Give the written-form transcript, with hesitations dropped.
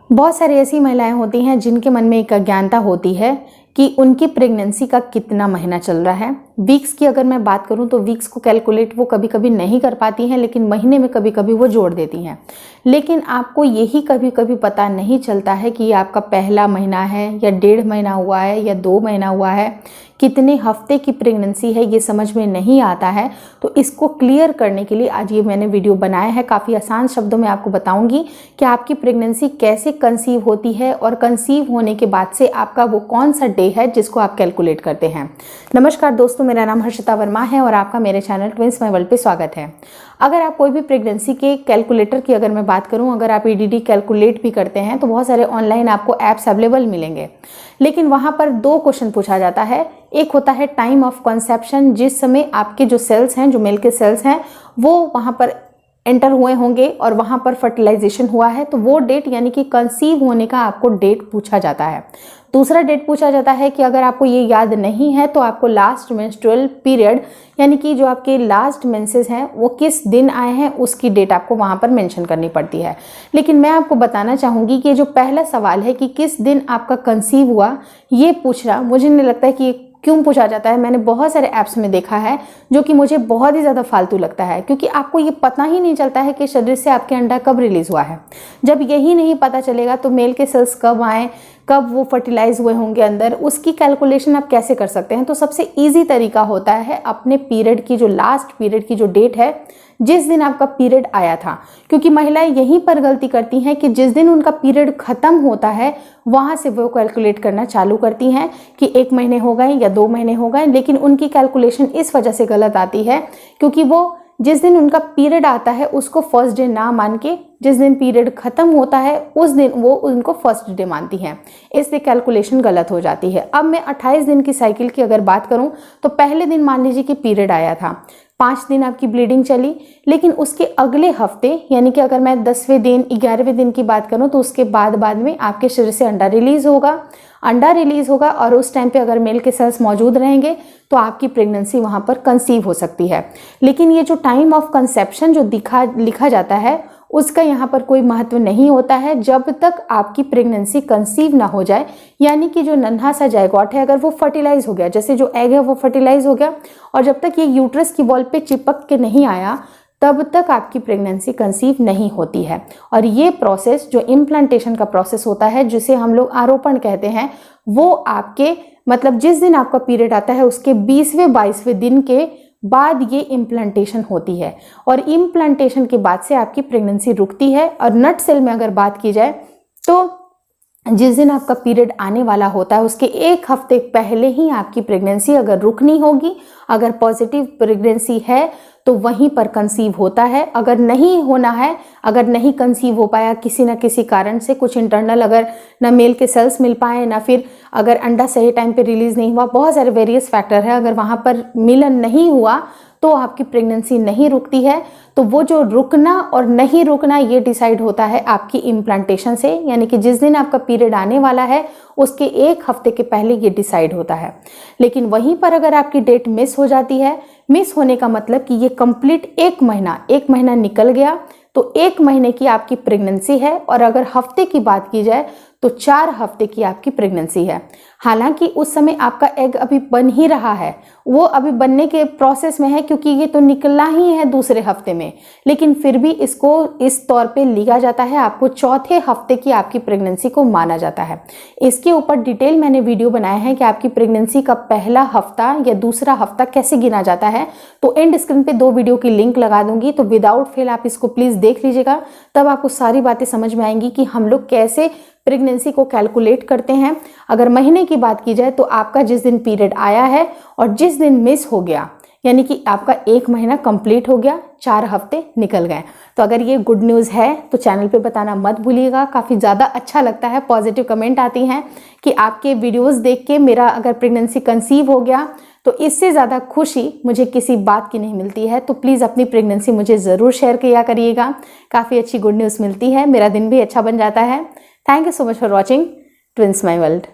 बहुत सारी ऐसी महिलाएं होती हैं जिनके मन में एक अज्ञानता होती है कि उनकी प्रेगनेंसी का कितना महीना चल रहा है। वीक्स की अगर मैं बात करूं तो वीक्स को कैलकुलेट वो कभी कभी नहीं कर पाती हैं, लेकिन महीने में कभी कभी वो जोड़ देती हैं। लेकिन आपको यही कभी कभी पता नहीं चलता है कि ये आपका पहला महीना है या 1.5 महीना हुआ है या 2 महीना हुआ है, कितने हफ्ते की प्रेगनेंसी है ये समझ में नहीं आता है। तो इसको क्लियर करने के लिए आज ये मैंने वीडियो बनाया है। काफ़ी आसान शब्दों में आपको बताऊंगी कि आपकी प्रेगनेंसी कैसे कंसीव होती है और कंसीव होने के बाद से आपका वो कौन सा डे है जिसको आप कैलकुलेट करते हैं। नमस्कार दोस्तों, मेरा नाम हर्षिता वर्मा है और आपका मेरे चैनल ट्विंस माय वर्ल्ड पे स्वागत है। अगर आप कोई भी प्रेगनेंसी के कैलकुलेटर की अगर मैं बात करूं, अगर आप ईडीडी कैलकुलेट भी करते हैं तो बहुत सारे ऑनलाइन आपको ऐप्स अवेलेबल मिलेंगे, लेकिन वहां पर 2 क्वेश्चन पूछा जाता है। एक होता है टाइम ऑफ कंसेप्शन, जिस समय आपके जो सेल्स हैं, जो मेल के सेल्स हैं, वो वहां पर एंटर हुए होंगे और वहां पर फर्टिलाइजेशन हुआ है, तो वो डेट यानी कि कंसीव होने का आपको डेट पूछा जाता है। दूसरा डेट पूछा जाता है कि अगर आपको ये याद नहीं है तो आपको लास्ट मेंस्ट्रुअल पीरियड यानी कि जो आपके लास्ट मेंसेस हैं वो किस दिन आए हैं उसकी डेट आपको वहां पर मेंशन करनी पड़ती है। लेकिन मैं आपको बताना चाहूंगी कि जो पहला सवाल है कि किस दिन आपका कंसीव हुआ, ये पूछना मुझे नहीं लगता है कि क्यों पूछा जाता है। मैंने बहुत सारे ऐप्स में देखा है जो कि मुझे बहुत ही ज़्यादा फालतू लगता है, क्योंकि आपको ये पता ही नहीं चलता है कि शरीर से आपके अंडा कब रिलीज हुआ है। जब यही नहीं पता चलेगा तो मेल के सेल्स कब आए, कब वो फर्टिलाइज हुए होंगे अंदर, उसकी कैलकुलेशन आप कैसे कर सकते हैं। तो सबसे ईजी तरीका होता है अपने पीरियड की जो लास्ट पीरियड की जो डेट है, जिस दिन आपका पीरियड आया था, क्योंकि महिलाएं यहीं पर गलती करती हैं कि जिस दिन उनका पीरियड खत्म होता है वहां से वो कैलकुलेट करना चालू करती हैं कि 1 महीने हो गए या 2 महीने हो गए। लेकिन उनकी कैलकुलेशन इस वजह से गलत आती है क्योंकि वो जिस दिन उनका पीरियड आता है उसको फर्स्ट डे ना मान के जिस दिन पीरियड खत्म होता है उस दिन वो उनको फर्स्ट डे मानती हैं, इसलिए कैलकुलेशन गलत हो जाती है। अब मैं 28 दिन की साइकिल की अगर बात करूं तो पहले दिन मान लीजिए कि पीरियड आया था, 5 दिन आपकी ब्लीडिंग चली, लेकिन उसके अगले हफ्ते यानी कि अगर मैं 10वें दिन 11वें दिन की बात करूं तो उसके बाद में आपके शरीर से अंडा रिलीज होगा और उस टाइम पे अगर मेल के सेल्स मौजूद रहेंगे तो आपकी प्रेगनेंसी वहां पर कंसीव हो सकती है। लेकिन ये जो टाइम ऑफ कंसेप्शन जो लिखा जाता है उसका यहाँ पर कोई महत्व नहीं होता है जब तक आपकी प्रेगनेंसी कंसीव ना हो जाए, यानी कि जो नन्हा सा जायगोट है अगर वो फर्टिलाइज हो गया, जैसे जो एग है वो फर्टिलाइज हो गया और जब तक ये यूट्रस की वॉल पे चिपक के नहीं आया तब तक आपकी प्रेगनेंसी कंसीव नहीं होती है। और ये प्रोसेस जो इम्प्लांटेशन का प्रोसेस होता है, जिसे हम लोग आरोपण कहते हैं, वो आपके मतलब जिस दिन आपका पीरियड आता है उसके 20वें 22वें दिन के बाद ये इम्प्लांटेशन होती है और इम्प्लांटेशन के बाद से आपकी प्रेगनेंसी रुकती है। और नट सेल में अगर बात की जाए तो जिस दिन आपका पीरियड आने वाला होता है उसके 1 हफ्ते पहले ही आपकी प्रेगनेंसी अगर रुकनी होगी, अगर पॉजिटिव प्रेगनेंसी है तो वहीं पर कंसीव होता है। अगर नहीं होना है, अगर नहीं कंसीव हो पाया किसी न किसी कारण से, कुछ इंटरनल अगर ना मेल के सेल्स मिल पाए ना फिर अगर अंडा सही टाइम पे रिलीज नहीं हुआ, बहुत सारे वेरियस फैक्टर है, अगर वहां पर मिलन नहीं हुआ तो आपकी प्रेगनेंसी नहीं रुकती है। तो वो जो रुकना और नहीं रुकना ये डिसाइड होता है आपकी इम्प्लांटेशन से, यानी कि जिस दिन आपका पीरियड आने वाला है उसके 1 हफ्ते के पहले ये डिसाइड होता है। लेकिन वहीं पर अगर आपकी डेट मिस हो जाती है, मिस होने का मतलब कि ये कंप्लीट 1 महीना निकल गया तो 1 महीने की आपकी प्रेगनेंसी है। और अगर हफ्ते की बात की जाए तो 4 हफ्ते की आपकी प्रेगनेंसी है। हालांकि उस समय आपका एग अभी बन ही रहा है, वो अभी बनने के प्रोसेस में है क्योंकि ये तो निकलना ही है दूसरे हफ्ते में, लेकिन फिर भी इसको इस तौर पे लिया जाता है, आपको चौथे हफ्ते की आपकी प्रेगनेंसी को माना जाता है। इसके ऊपर डिटेल मैंने वीडियो बनाया है कि आपकी प्रेगनेंसी का पहला हफ्ता या दूसरा हफ्ता कैसे गिना जाता है, तो एंड स्क्रीन पे 2 वीडियो की लिंक लगा दूंगी, तो विदाउट फेल आप इसको प्लीज देख लीजिएगा, तब आपको सारी बातें समझ में आएंगी कि हम लोग कैसे प्रेगनेंसी को कैलकुलेट करते हैं। अगर महीने की बात की जाए तो आपका जिस दिन पीरियड आया है और जिस दिन मिस हो गया यानी कि आपका 1 महीना कंप्लीट हो गया, 4 हफ्ते निकल गए। तो अगर ये गुड न्यूज़ है तो चैनल पे बताना मत भूलिएगा। काफ़ी ज़्यादा अच्छा लगता है, पॉजिटिव कमेंट आती हैं कि आपके वीडियोज़ देख के मेरा अगर प्रेगनेंसी कंसीव हो गया तो इससे ज़्यादा खुशी मुझे किसी बात की नहीं मिलती है। तो प्लीज़ अपनी प्रेगनेंसी मुझे ज़रूर शेयर किया करिएगा, काफ़ी अच्छी गुड न्यूज़ मिलती है, मेरा दिन भी अच्छा बन जाता है। Thank you so much for watching Twins My World.